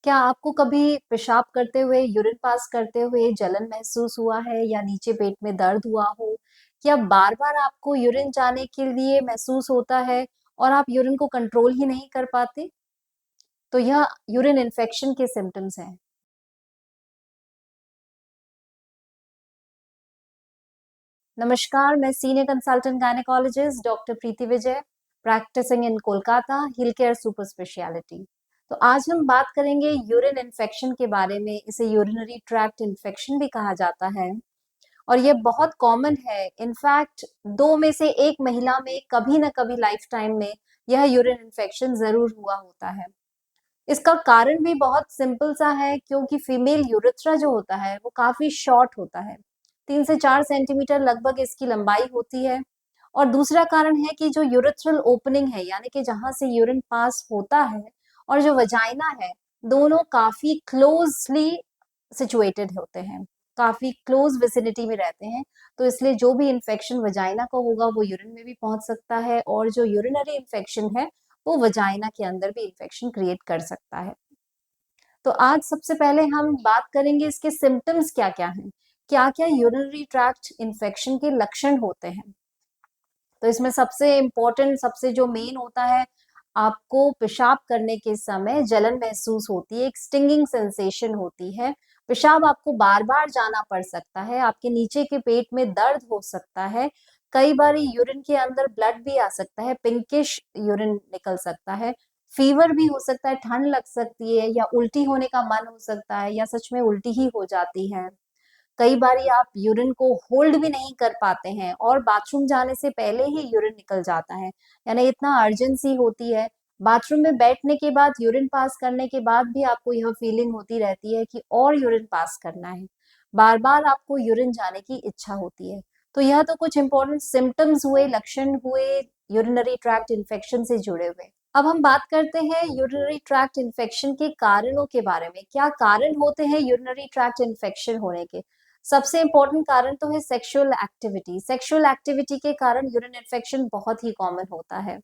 क्या आपको कभी पेशाब करते हुए, यूरिन पास करते हुए जलन महसूस हुआ है या नीचे पेट में दर्द हुआ हो? या बार-बार आपको यूरिन जाने के लिए महसूस होता है और आप यूरिन को कंट्रोल ही नहीं कर पाते? तो यह यूरिन इन्फेक्शन के सिम्पटम्स हैं। नमस्कार, मैं senior consultant gynaecologist doctor Preeti Vijay, practising in Kolkata, Heal Care super speciality. तो आज हम बात करेंगे यूरिन इन्फेक्शन के बारे में। इसे यूरिनरी ट्रैक्ट इन्फेक्शन भी कहा जाता है। और ये बहुत कॉमन है। इनफैक्ट 2 में से 1 महिला में कभी न कभी लाइफ टाइम में यह यूरिन इन्फेक्शन ज़रूर हुआ होता है। इसका कारण भी बहुत सिंपल सा है क्योंकि फीमेल यूरेथ्रा जो होता है वो काफ़ी शॉर्ट होता है। 3 से 4 सेंटीमीटर लगभग इसकी लंबाई होती है। और दूसरा कारण है कि जो यूरेथ्रल ओपनिंग है यानी कि जहाँ से यूरिन पास होता है और जो वजाइना है, दोनों काफ़ी क्लोज़ली सिचुएटेड होते हैं, काफ़ी क्लोज़ विसिनिटी में रहते हैं। तो इसलिए जो भी इन्फेक्शन वजाइना को होगा वो यूरिन में भी पहुँच सकता है और जो यूरिनरी इन्फेक्शन है वो वजाइना के अंदर भी इन्फेक्शन क्रिएट कर सकता है। तो आज सबसे पहले हम बात करेंगे इसके सिम्पटम्स क्या-क्या हैं? क्या-क्या यूरिनरी ट्रैक्ट इन्फेक्शन के लक्षण होते हैं? तो इसमें सबसे इम्पोर्टेंट, सबसे जो मेन होता है, आपको पेशाब करने के समय जलन महसूस होती है, एक स्टिंगिंग सेंसेशन होती है। पेशाब आपको बार-बार जाना पड़ सकता है, आपके नीचे के पेट में दर्द हो सकता है, कई बारी यूरिन के अंदर ब्लड भी आ सकता है, पिंकिश यूरिन निकल सकता है, फीवर भी हो सकता है, ठंड लग सकती है या उल्टी होने का मन हो सकता है या सच में उल्टी ही हो जाती है। कई बारी आप यूरिन को होल्ड भी नहीं कर पाते हैं और बाथरूम जाने से पहले ही यूरिन निकल जाता है, यानी इतना अर्जेंसी होती है। बाथरूम में बैठने के बाद यूरिन पास करने के बाद भी आपको यह फीलिंग होती रहती है कि और यूरिन पास करना है। बार-बार आपको यूरिन जाने की इच्छा होती है। तो यह तो कुछ इंपॉर्टेंट सिम्पटम्स हुए, लक्षण हुए यूरिनरी ट्रैक्ट इन्फेक्शन से जुड़े हुए। अब हम बात करते हैं यूरिनरी ट्रैक्ट इन्फेक्शन के कारणों के बारे में। क्या कारण होते हैं यूरिनरी ट्रैक्ट इन्फेक्शन होने के? सबसे इम्पोर्टेंट कारण तो है सेक्सुअल एक्टिविटी। सेक्सुअल एक्टिविटी के कारण यूरिन इन्फेक्शन बहुत ही कॉमन होता है।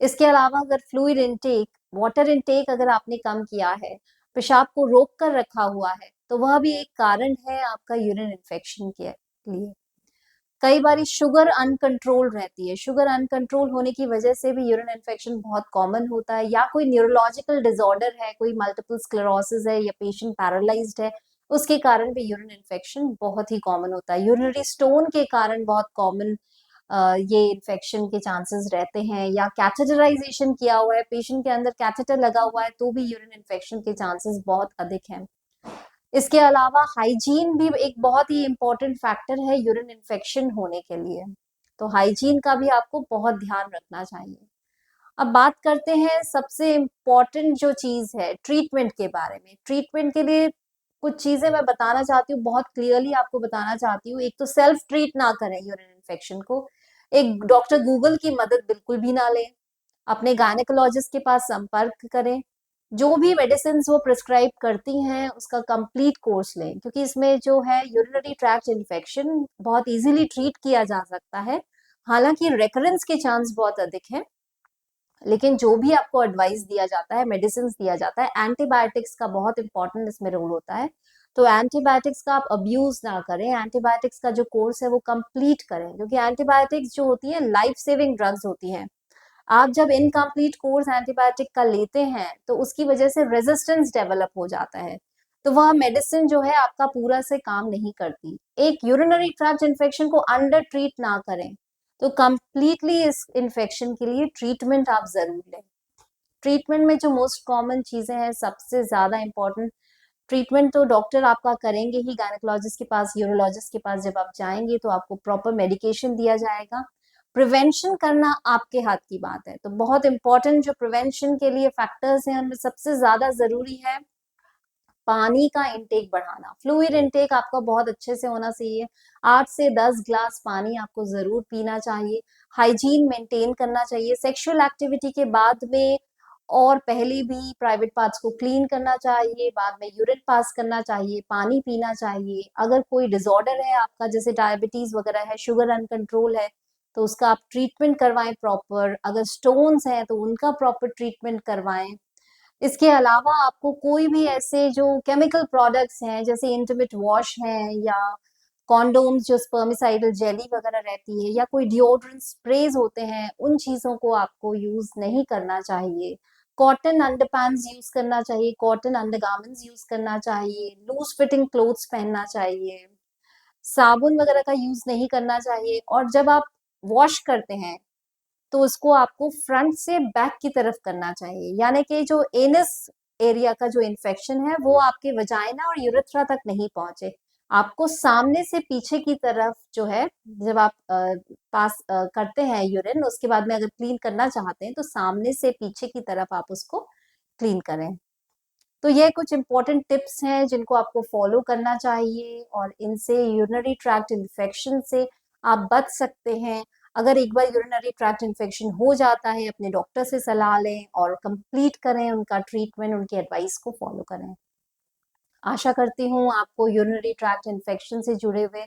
इसके अलावा अगर फ्लूइड इनटेक, वाटर इनटेक अगर आपने कम किया है, पेशाब को रोक कर रखा हुआ है, तो वह भी एक कारण है आपका यूरिन इन्फेक्शन के लिए। कई बारी शुगर अनकंट्रोल रहती है। शुगर अनकंट्रोल होने की वजह से भी यूरिन इन्फेक्शन बहुत कॉमन होता है या कोई न्यूरोलॉजिकल डिसऑर्डर है, कोई मल्टीपल स्क्लेरोसिस है या पेशेंट पैरालाइज्ड है, उसके कारण भी यूरिन इन्फेक्शन बहुत ही कॉमन होता है। यूरिनरी स्टोन के कारण बहुत कॉमन ये इन्फेक्शन के चांसेस रहते हैं या कैथेटराइजेशन किया हुआ है, पेशेंट के अंदर कैथेटर लगा हुआ है, तो भी यूरिन इन्फेक्शन के चांसेस बहुत अधिक हैं। इसके अलावा हाइजीन भी एक बहुत ही इम्पोर्टेंट फैक्टर है यूरिन इन्फेक्शन होने के लिए। तो हाइजीन का भी आपको बहुत ध्यान रखना चाहिए। अब बात करते हैं सबसे इम्पोर्टेंट जो चीज़ है ट्रीटमेंट के बारे में। ट्रीटमेंट के लिए कुछ चीज़ें मैं बताना चाहती हूँ, बहुत क्लियरली आपको बताना चाहती हूँ। एक तो सेल्फ ट्रीट ना करें यूरिन इन्फेक्शन को। एक डॉक्टर गूगल की मदद बिल्कुल भी ना लें। अपने गायनेकोलॉजिस्ट के पास संपर्क करें। जो भी मेडिसिन्स वो प्रिस्क्राइब करती हैं, उसका कंप्लीट कोर्स लें क्योंकि इसमें जो है यूरिनरी ट्रैक्ट इन्फेक्शन बहुत ईज़िली ट्रीट किया जा सकता है। हालाँकि रिकरेंस के चांस बहुत अधिक हैं, लेकिन जो भी आपको एडवाइस दिया जाता है, मेडिसिन्स दिया जाता है, एंटीबायोटिक्स का बहुत इम्पोर्टेंट इसमें रोल होता है। तो एंटीबायोटिक्स का आप अब्यूज़ ना करें, एंटीबायोटिक्स का जो कोर्स है वो कंप्लीट करें क्योंकि एंटीबायोटिक्स जो होती हैं लाइफ सेविंग ड्रग्स होती हैं। आप जब इनकम्प्लीट कोर्स एंटीबायोटिक का लेते हैं, तो उसकी वजह से रेजिस्टेंस डेवलप हो जाता है। तो वह मेडिसिन जो है आपका पूरा से काम नहीं करती। एक यूरिनरी ट्रैक्ट इन्फेक्शन को अंडर ट्रीट ना करें। तो कंप्लीटली इस इन्फेक्शन के लिए ट्रीटमेंट आप ज़रूर लें। ट्रीटमेंट में जो मोस्ट कॉमन चीज़ें हैं, सबसे ज़्यादा इम्पोर्टेंट ट्रीटमेंट तो डॉक्टर आपका करेंगे ही, गायनेकोलॉजिस्ट के पास, यूरोलॉजिस्ट के पास जब आप जाएँगे तो आपको प्रॉपर मेडिकेशन दिया जाएगा। प्रिवेंशन करना आपके हाथ की बात है। तो बहुत इम्पोर्टेंट जो प्रिवेंशन के लिए फैक्टर्स हैं, उनमें सबसे ज़्यादा ज़रूरी है पानी का इंटेक बढ़ाना। फ्लूइड इंटेक आपका बहुत अच्छे से होना चाहिए। 8 से 10 ग्लास पानी आपको ज़रूर पीना चाहिए। हाइजीन मेंटेन करना चाहिए। सेक्सुअल एक्टिविटी के बाद में और पहले भी प्राइवेट पार्ट्स को क्लीन करना चाहिए, बाद में यूरिन पास करना चाहिए, पानी पीना चाहिए। अगर कोई डिसऑर्डर है आपका जैसे डायबिटीज़ वगैरह है, शुगर अनकंट्रोल है, तो उसका आप ट्रीटमेंट करवाएँ प्रॉपर। अगर स्टोन्स हैं तो उनका प्रॉपर ट्रीटमेंट करवाएँ। इसके अलावा आपको कोई भी ऐसे जो केमिकल प्रोडक्ट्स हैं जैसे इंटीमेट वॉश हैं या कॉन्डोम्स जो स्पर्मिसाइडल जेली वगैरह रहती है या कोई डिओड्रेंट स्प्रेज होते हैं, उन चीजों को आपको यूज नहीं करना चाहिए। कॉटन अंडरपैंट्स यूज करना चाहिए, कॉटन अंडरगारमेंट्स यूज करना चाहिए, लूज फिटिंग क्लोथ्स पहनना चाहिए, साबुन वगैरह का यूज नहीं करना चाहिए। और जब आप वॉश करते हैं तो उसको आपको फ्रंट से बैक की तरफ करना चाहिए, यानी कि जो एनस एरिया का जो इन्फेक्शन है वो आपके वजाइना और यूरेथ्रा तक नहीं पहुंचे। आपको सामने से पीछे की तरफ जो है, जब आप पास करते हैं यूरिन, उसके बाद में अगर क्लीन करना चाहते हैं तो सामने से पीछे की तरफ आप उसको क्लीन करें। तो ये कुछ इंपॉर्टेंट टिप्स हैं जिनको आपको फॉलो करना चाहिए और इनसे यूरिनरी ट्रैक्ट इन्फेक्शन से आप बच सकते हैं। अगर एक बार यूरिनरी ट्रैक्ट इन्फेक्शन हो जाता है, अपने डॉक्टर से सलाह लें और कंप्लीट करें उनका ट्रीटमेंट, उनकी एडवाइस को फॉलो करें। आशा करती हूँ आपको यूरिनरी ट्रैक्ट इन्फेक्शन से जुड़े हुए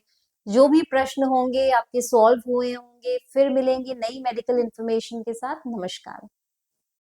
जो भी प्रश्न होंगे आपके सॉल्व हुए होंगे। फिर मिलेंगे नई मेडिकल इंफॉर्मेशन के साथ। नमस्कार।